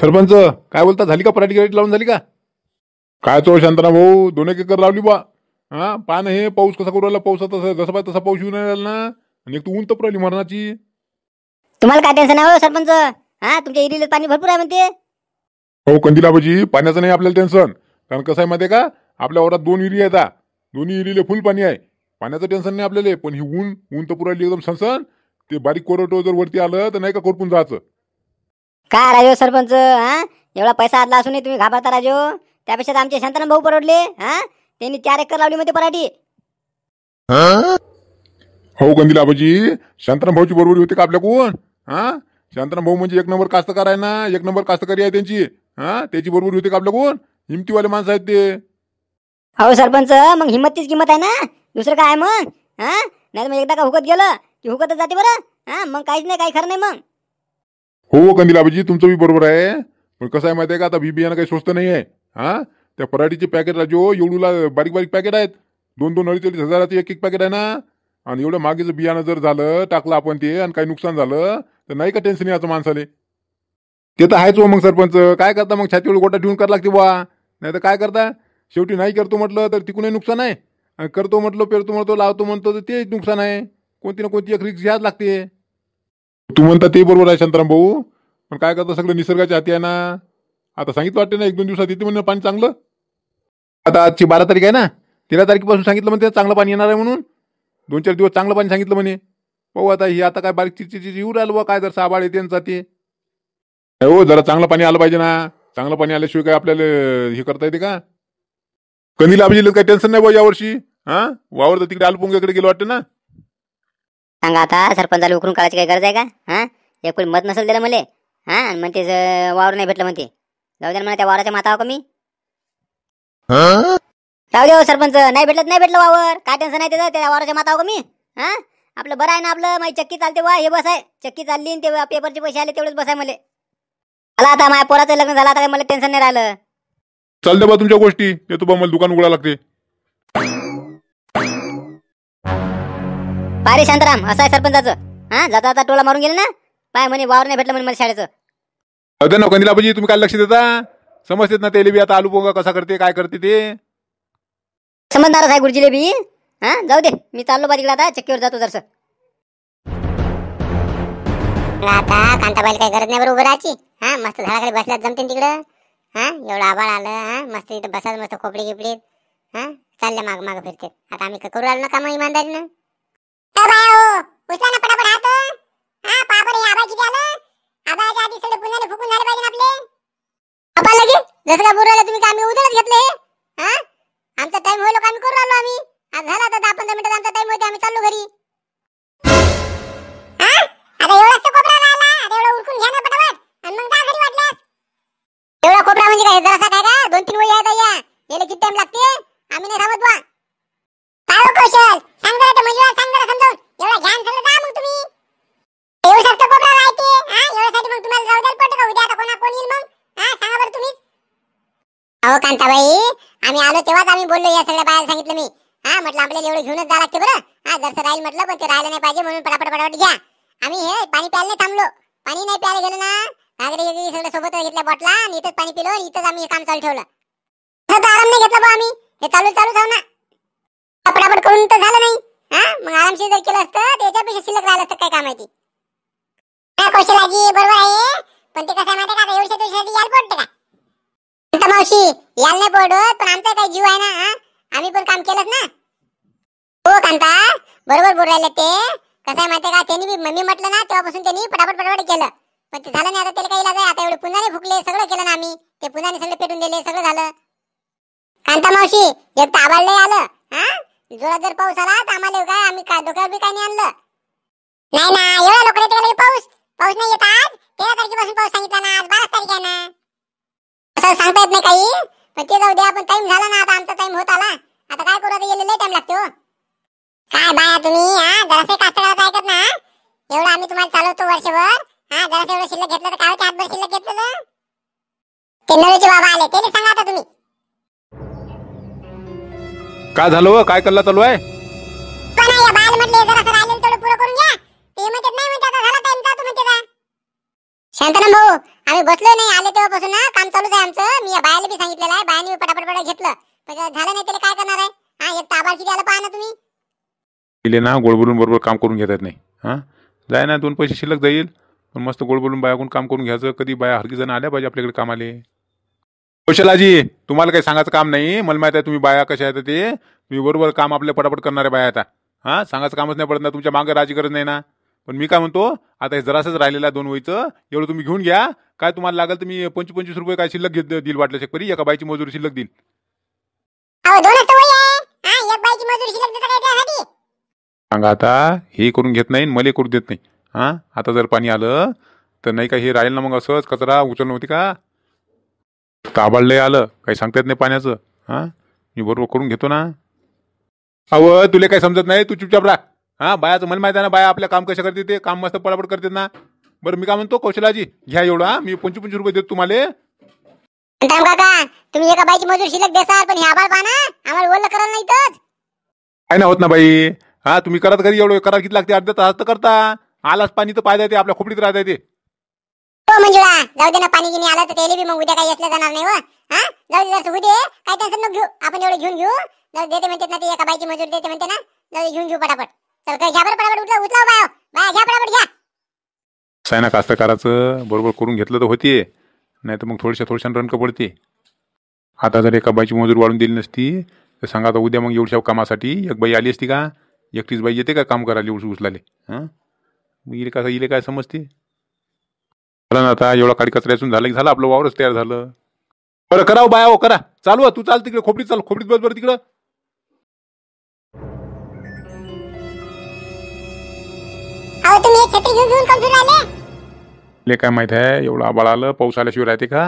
सरपंच काय बोलता, झाली का पराठी गिराठी लावून झाली का? काय तो शांतना भाऊ 2 एकर लावली बा. हा पहा ना, हे पाऊस कसा करू राहिला. पाऊस तसा जसा पाहिजे तसा पाऊस येऊन नाही राहिला ना. आणि एक तू ऊन तपू राहिली मरणाची. तुम्हाला काय टेन्शन आहे हो सरपंच? हा तुमच्या एरियाला पाणी भरपूर आहे म्हणते. हो कंदिलाबाजी, पाण्याचं नाही आपल्याला टेन्शन. कारण कसं आहे माहिती आहे का, आपल्या वरात 2 विहिरी आहेत. दोन्ही विहिरीला फुल पाणी आहे. पाण्याचं टेन्शन नाही आपल्याला. पण ही ऊन तपू राहिली एकदम सनसन. ते बारीक कोरटो जर वरती आलं तर नाही का कोरपून जायचं. काय राजो सरपंच, हा एवढा पैसा आदला असूनही तुम्ही घाबरता राजो. त्यापेक्षा आमचे शांताराम भाऊ परवडले. हा त्यांनी 4 एकर लावली म्हणते पराठी. हो कंदिलाबाजी, शांताराम भाऊची बरोबरी होते का आपल्याकडून? हा शांताराम भाऊ म्हणजे 1 नंबर कास्तकार आहे ना. 1 नंबर कास्तकारी आहे त्यांची. हा त्याची बरोबरी होते का आपल्याकडून? हिमतीवाले माणसं आहेत ते. हो सरपंच, मग हिंमतीच किंमत आहे ना. दुसरं काय मग? हा नाही मग एकदा का हुकत गेलं की हुकतच जाते बरं. हा मग काहीच नाही, काही खरं नाही मग. हो कंदिलाबाजी, तुमचं बी बरोबर आहे. पण कसं आहे माहिती आहे का, आता बी बियाणं काही स्वस्त नाही आहे. हा त्या पराठीचे पॅकेट जो एवढूला बारीक बारीक पॅकेट आहेत. 2-2, 2.5 हजाराचे एक पॅकेट आहे ना. आणि एवढं मागेचं बियाणं जर झालं टाकलं आपण ते आणि काही नुकसान झालं तर नाही का टेन्शन याचं माणसाले. ते तर आहेच हो. मग सरपंच काय करता, मग छातीवर गोटा ठेवून करावं लागते बा. नाही तर काय करता, शेवटी नाही करतो म्हटलं तर तिकूनही नुकसान आहे. आणि करतो म्हटलं, पेरतो म्हणतो, लावतो म्हणतो तर ते नुकसान आहे. कोणती ना कोणती एक रिक्स घ्यायच लागते. तू म्हणता ते बरोबर आहे शांताराम भाऊ. पण काय करता, सगळं निसर्गाच्या हाती आहे ना. आता सांगितलं वाटते ना 1-2 दिवसात येते म्हणून पाणी चांगलं. आता आजची 12 तारीख आहे ना. 13 तारखेपासून सांगितलं म्हणते चांगलं पाणी येणार आहे म्हणून. 2-4 दिवस चांगलं पाणी सांगितलं म्हणे. पाहू आता, ही आता काय बारीक चिरचिर येऊ राहिलं बा. काय जर साबाळ येते जाते. हो जरा चांगलं पाणी आलं पाहिजे ना. चांगलं पाणी आल्याशिवाय काय आपल्याला हे करता येते का? कंदीला अभिजित काही टेन्शन नाही बा यावर्षी. हा वावर तर तिकडे आलपुंग्याकडे गेलो वाटतं ना. सांगा आता, सरपंचाला उकरून काढायची काही गरज आहे का? हा एक कोणी मत नसेल दिलं मले. हा आणि म्हणते वावर नाही भेटलं म्हणते. जाऊ द्या म्हणा, त्या वावराच्या मातावर कमी जाऊ दे. सरपंच नाही भेटलं वावर, काय टेन्शन आहे त्याचं. त्या वावराच्या मातावर कमी. हा आपलं बरं आहे ना. आपलं माझी चक्की चालते वा. हे बस आहे चक्की चालली. ते पेपरचे पैसे आले तेवढेच बस आहे मला. मला आता माझ्या पोराचं लग्न झालं, आता मला टेन्शन नाही राहिलं. चालते बा तुमच्या गोष्टी. येतो बा, मला दुकान उघडा लागते. पारे शांताराम, असं आहे सरपंचाचं. हा जाता जाता टोला मारून गेले ना. पाय म्हणे वावर नाही भेटलं म्हणे मला शाळेचं. अरे ना कंदिलाबाजी, तुम्ही काय लक्ष देता? समजतेत ना तेले बी आता आलू पोंगा कसा करते, काय करते ते समजणारच आहे गुरुजीले बी. हा जाऊ दे, मी चाललो बा तिकडे. आता चक्कीवर जातो जरसं. आता कांताबाईला काही गरज नाही बरं उभं राहायची. हा मस्त झाडाखाली बसल्यात जमते तिकडं. हा एवढं आबाळ आलं. हा मस्त इथं बसाच, मस्त खोपडी गिपडीत. हा चालल्या माग माग फिरते. आता आम्ही करू राहिलो ना काम इमानदारीनं. उचला ना पटापट हात. हा पापर हे आबाळ किती आलं. आबाळाच्या आधी सगळे पुन्हा फुकून झाले पाहिजे आपले. आपण लगे जसं का बोलायला तुम्ही का आम्ही उधळत घेतले. हा आमचा टाइम होईल का आम्ही करू राहिलो. आम्ही आज झाला आता 10-15 मिनिटात आमचा टाइम होते. आम्ही चाललो घरी. हा आता एवढाच तो कोपरा राहिला. आता एवढं उरकून घ्या ना पटापट आणि मग जा घरी वाटल्यास. एवढा कोपरा म्हणजे काय जरासा काय का 2-3 वही आहेत या. याला किती टाइम लागते. आम्ही नाही थांबत बा. काय हो कौशल, सांग जरा ते मंजुळा, सांग जरा समजावून. एवढा घ्यान सगळं जा मग तुम्ही. एवढं सक्त कोपरा राहते. हा एवढ्यासाठी मग तुम्हाला जाऊ द्यायला पडतं का? उद्या आता कोण येईल मग? हा सांगा बरं तुम्हीच. अहो कांताबाई, आम्ही आलो तेव्हाच आम्ही बोललो. या सगळ्या बाहेर सांगितलं मी. हा म्हटलं आपल्याला एवढं घेऊनच जा लागते बरं. हा जरसं राहील म्हटलं, पण ते राहिलं नाही पाहिजे म्हणून पटापट घ्या. आम्ही हे पाणी प्यायला नाही थांबलो. पाणी नाही प्यायला गेलो ना. घागरी सगळं सोबत घेतल्या बॉटला आणि इथंच पाणी पिलो आणि इथंच आम्ही हे काम चालू ठेवलं. तसं आराम नाही घेतला बा आम्ही. हे चालू जाऊ ना. पटापट करून तर झालं नाही. हा मग आरामशीर जर केलं असतं त्याच्यापेक्षा शिल्लक राहिलं असतं. काय काम आहे ती. कौशलाजी बरोबर आहे. पण ते कसं आहे माहिती का, एवढ्या दिवसासाठी यायला पडते का? मावशी यायला नाही पडत, पण आमचा काही जीव आहे ना. आम्ही पण काम केलंच ना. हो कांता बरोबर बोल राहिले ते. कसं आहे माहिती का, त्यांनी मी म्हटलं ना तेव्हापासून त्यांनी पटापट केलं. पण ते झालं नाही. आता त्याला काही इलाज आहे. आता एवढे पुन्हा फुकले, सगळं केलं ना आम्ही. ते पुन्हा सगळे पेटून दिले, सगळं झालं. कांता मावशी एक तर आबाळ लय आलं. हा जोरात जर पाऊस आला तर आम्हाला काय, आम्ही काय डोक्यावर बी काय नाही आणलं. नाही ना एवढ्या लोक येते पाऊस नाही येत. आज 13 तारखेपासून पाऊस सांगितला ना. आज 12 तारीख आहे ना. असं सांगता येत नाही काही. पण ते जाऊ द्या. पण टाइम झाला ना. आता आमचा टाइम होत आला. आता काय करू, आता यायला लय टाइम लागतो. काय बाया तुम्ही. हा जरासे कास्तकाराचं ऐकत ना. एवढं आम्ही तुम्हाला चालवतो वर्षभर. हा जरासे एवढं शिल्लक घेतलं तर काय होते. हातभर शिल्लक घेतलं तर ते नवीचे बाबा आले ते सांगा आता तुम्ही. काय झालं, काय कल्ला चालू आहे? पण या बाल म्हटले जरासं राहिलेलं तेवढं पुरं करून घ्या. ते म्हणतात नाही म्हणतात आता झाला टाइम, जा तुम्ही. शांताराम भाऊ, आम्ही बसलोय नाही, आले तेव्हापासून ना काम चालूच आहे आमचं. मी या बायाला बी सांगितलेलं आहे, बायाने पटापट घेतलं, पण झालं नाही. त्याला काय करणार आहे? हा, एक ताबार किती आलं पहा ना तुम्ही. तिले ना गोड बोलून बरोबर काम करून घेता येत नाही. हा, जाय ना, 2 पैसे शिल्लक जाईल, पण मस्त गोड बोलून बायाकडून काम करून घ्यायचं. कधी बाया हरकी जण आल्या पाहिजे आपल्याकडे कामाले. कौशलाजी, तुम्हाला काही सांगायचं काम नाही. मला माहित आहे तुम्ही बाया कशा आहेत ते. तुम्ही बरोबर काम आपल्या पटापट करणारे बाया आता. हा, सांगायचं कामच नाही पडत ना, तुमच्या मागे राजी गरज नाही ना. पण मी काय म्हणतो, आता हे जरासंच राहिलेलं आहे 2 वयचं, एवढं तुम्ही घेऊन घ्या. काय तुम्हाला लागेल तर मी 25-25 रुपये काय शिल्लक देईल, वाटलं शेकपरी एका बाईची मजुरी शिल्लक देईल. अहो, 2च तर वय आहे. हा, एक बाईची मजुरी शिल्लक देता काय त्यासाठी? सांगा आता, हे करून घेत नाही, मला करू देत नाही. हा, आता जर पाणी आलं तर नाही का हे राहील ना, मग असंच कचरा उचलणं होती का? ताबाळलंय आलं, काही सांगता येत नाही पाण्याचं. हा, मी बरोबर करून घेतो ना. अहो, तुला काही समजत नाही, तू चुपचाप राहा. हा, बायाचं मला माहिती आहे ना, बाया आपल्या काम कशा करते ते, काम मस्त पटापट करते ना. बरं, मी काय म्हणतो कौशलाजी, घ्या एवढा, मी 25-25 रुपये देतो तुम्हाला. शांताराम काका, तुम्ही एका बाईची मजुरी शिल्लक देसाल, पण हे आबाळ पहा ना, आम्हाला ओलं करायला नाही तर. काय नाही होत ना बाई. हा, तुम्ही करत घरी एवढं करा, किती लागते? अर्धा तास तर करता. आलाच पाणी तर पाहिजे, ते आपल्या खोपडीत राहता ते. हो मंजुळा, जाऊ दे ना, पाणी गिनी आलं तर त्याला बी मग उद्या काही असलं जाणार नाही. हा, जाऊ दे, जर दे, काय टेन्शन नको घेऊ, आपण एवढे घेऊन घेऊ. जर देते म्हणतात ना ते, एका बाईची मजुरी देते म्हणते ना, जाऊ दे, घेऊन घेऊ पटापट. चल, काय घ्या बरं पटापट, उचला बाया, बाया घ्या पटापट घ्या. काय ना, कास्तकाराचं बरोबर करून घेतलं तर होते, नाही तर मग थोड्याशा रनकं पडते. आता जर एका बाईची मजूर वाढून दिली नसती तर सांगा, आता उद्या मग एवढ्या कामासाठी एक बाई आली असती का? एकटीच बाई येते का काम करायला उचलाले? हां, मग इले काय समजते? चला ना, आता एवढा काडी कचऱ्यातून झालं की झालं, आपलं वावरच तयार झालं. बरं, करा बाया, हो करा, चालू. तू चाल तिकडे, खोपडीत चाल, खोपडीत बस बरं तिकडं. अहो, तुम्ही एक छत्री घेऊन कम फिरून आले? काय माहित आहे, एवढं आबाळ आलं, पाऊस आल्याशिवाय राहते का?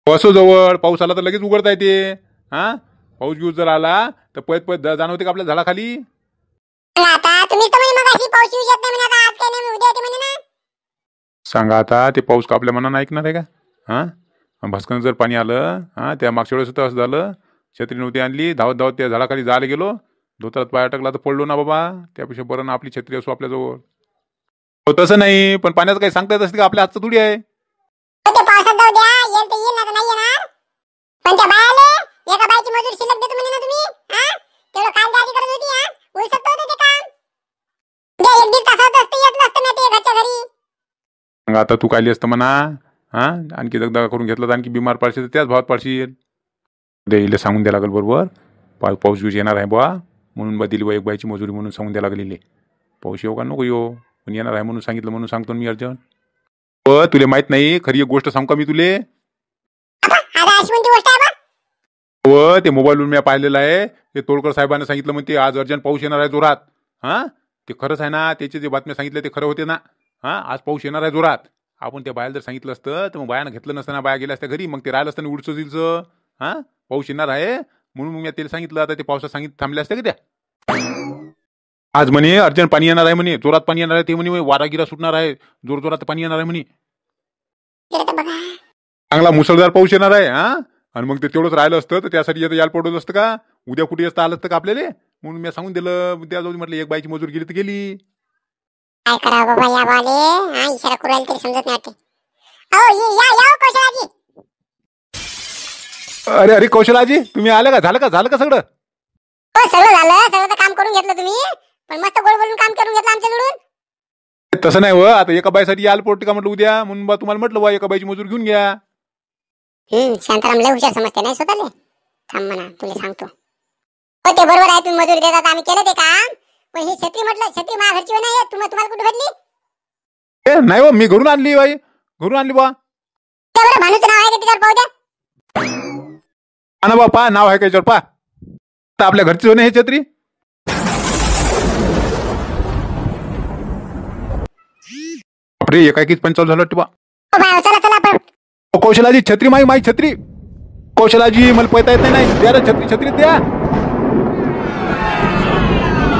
असो, जवळ पाऊस आला तर लगेच उघडता येते. हा, पाऊस घेऊन जर आला तर पळत जाणवते का आपल्या झाडाखाली? आता तुम्ही तर म्हणे मगाशी पाऊस येऊ शकत नाही म्हणे, आता आज काय नाही, उद्या येते म्हणे ना. सांगा आता, ते पाऊस का आपल्या मनानं ऐकणार आहे का? हा, भस्कन जर पाणी आलं, हा, त्या मागच्या वेळेस होतं असं झालं, छत्री नव्हती आणली, धावत धावत त्या झाडाखाली जायला गेलो, धोत्रात पाय अटकला तर पडलो ना बाबा. त्यापेक्षा बरं ना आपली छत्री असो आपल्याजवळ. हो, तसं नाही, पण पाण्याचं काही सांगता येत असते का? आपल्या हातचं थोडी आहे. ते पावसात जाऊ द्या, येईल तर येईल, नाही येणार. पण त्या बायाले एका बाईची मजुरी शिल्लक देतो म्हणे ना तुम्ही. हा, तेवढं काल द्यायची गरज होती. हा, होऊ शकतं होतं ते काम. उद्या 1-1.5 तासात असतं, येत नसतं ना ते घरच्या घरी. मग आता तू कायली असतं म्हणा. हा, आणखी दगदगा करून घेतला तर आणखी बिमार पडशील, तर त्याच भावात पडशील. द्यायला सांगून द्या लागेल बरोबर, पाऊस घेऊन येणार आहे बा, म्हणून बा दिली बा एक बाईची मजुरी म्हणून सांगून द्या लागलेली. पाऊस येऊ का नको येऊ, पण येणार आहे म्हणून सांगितलं, म्हणून सांगतो मी अर्जंट. हो, तुला माहित नाही, खरी एक गोष्ट सांगू का मी तुले? आता अशी कोणती गोष्ट आहे बा? हो, ते मोबाईलवरून मी पाहिलेलं आहे, ते तोडकर साहेबांना सांगितलं म्हणते आज अर्जंट पाऊस येणार आहे जोरात. हा, ते खरंच आहे ना, त्याचे जे बातम्या सांगितले ते खरं होते ना. हा, आज पाऊस येणार आहे जोरात. आपण त्या बायाला जर सांगितलं असतं तर मग बायानं घेतलं नसतं ना, बाया गेल्या असत्या घरी, मग ते राहिलं असतं उडचं दिलचं. हा, पाऊस येणार आहे म्हणून मग मी त्याला सांगितलं. आता ते पावसात सांगितलं थांबले असते का त्या? आज म्हणे अर्जंट पाणी येणार आहे म्हणे, जोरात पाणी येणार आहे, ते म्हणे वारागिरा सुटणार आहे, जोर जोरात पाणी येणार आहे म्हणे, चांगला मुसळधार पाऊस येणार आहे. हा, आणि मग ते तेवढंच राहिलं असतं तर त्यासाठी यायला पडलं असतं का? उद्या कुठे असतं आलं असतं का आपल्याला? म्हणून मी सांगून दिलं. त्या जाऊ म्हटलं, एक बाईची मजूर गेली तर गेली. काय करा बाबा या बाले, हा, इशारा करू राहिले तरी समजत नाही वाटते. अहो, या कौशलाजी. अरे अरे कौशलाजी, तुम्ही आले का? झालं का सगळं? हो, सगळं झालं, सगळं तर काम करून घेतलं तुम्ही, पण मस्त गोड बोलून काम करून घेतलं आमच्याकडून. तसं नाही हो, आता एका बाईसाठी याल पोट का म्हटलं उद्या, म्हणून बा तुम्हाला म्हटलं बा एका बाईची मजूर घेऊन घ्या. शांताराम लय हुशार समजते नाही स्वतःले. थांब म्हणा, तुला सांगतो. हो, ते बरोबर आहे, तुम्ही मजुरी देतात, आम्ही केलं ते काम. पण ही छत्री म्हटलं, छत्री माझ्या घरची नाही, तुम्हाला कुठे भेटली? नाही हो, मी घरून आणली बाई, घरून आणली बा. बरं, भानूचं नाव आहे का तिच्यावर? पाहू द्या. ना बापा, नाव आहे का याच्यावर? पा, आपल्या घरची हो ना हे छत्री. बापरे, एकाएकीच पंचावन्न झालं वाटतं बा. चला कौशलाजी, छत्री माई छत्री. कौशलाजी, मला पळता येत नाही, द्या रे छत्री द्या.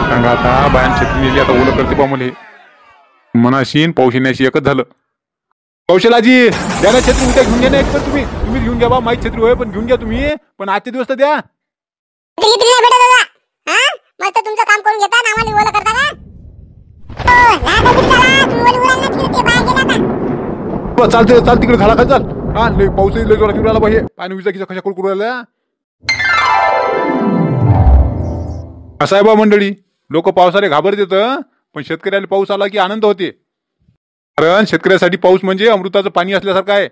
सांगा आता, बायान छत्री नेली, आता ओलं करते बा मुले. मनाशीन पाऊस येण्याशी एकच झालं. कौशलाजी, द्या ना छत्री, उद्या घेऊन घ्या ना. एक पण तुम्ही घेऊन घ्या बा, माई छत्री होय, पण घेऊन घ्या तुम्ही, पण आजचे दिवस तर द्या. मस्त तुमचं काम करून घेता, आम्हाला ओलं करता का? बस चालते चाल तिकडे झाला का चाल. हा लय पाऊसही लय जोरात येऊन राहिला पाहिजे. पाणी विजा कशा करू राहिल्या. असं आहे बा मंडळी, लोक पावसाने घाबरत येतं, पण शेतकऱ्याला पाऊस आला की आनंद होते. कारण शेतकऱ्यासाठी पाऊस म्हणजे अमृताचं पाणी असल्यासारखं आहे.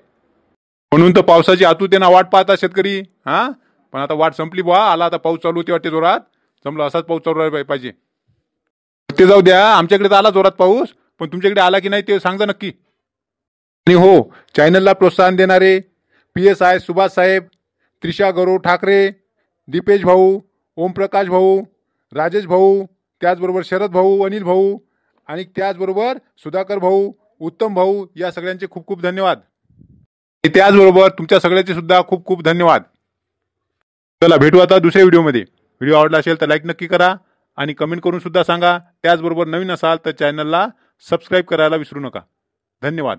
म्हणून तर पावसाची आतुरतेने वाट पाहतात शेतकरी. हा पण आता वाट संपली बुवा, आला आता पाऊस चालू होते वाटते जोरात. जमलं असाच पाऊस चालू राहिला पाहिजे. ते जाऊ द्या, आमच्याकडे तर आला जोरात पाऊस, पण तुमच्याकडे आला की नाही ते सांगा नक्की. आणि हो, चॅनलला प्रोत्साहन देणारे PSI सुभाष साहेब, त्रिशा गौरव ठाकरे, दीपेश भाऊ, ओमप्रकाश भाऊ, राजेश भाऊ, त्याचबरोबर शरद भाऊ, अनिल भाऊ आणि त्याचबरोबर सुधाकर भाऊ, उत्तम भाऊ, या सगळ्यांचे खूप खूप धन्यवाद. त्याचबरोबर तुमच्या सगळ्यांचे सुद्धा खूप खूप धन्यवाद. चला भेटू आता दुसऱ्या व्हिडिओमध्ये. व्हिडिओ आवडला असेल तर लाईक नक्की करा आणि कमेंट करून सुद्धा सांगा. त्याचबरोबर नवीन असाल तर चॅनलला सबस्क्राईब करायला विसरू नका. धन्यवाद.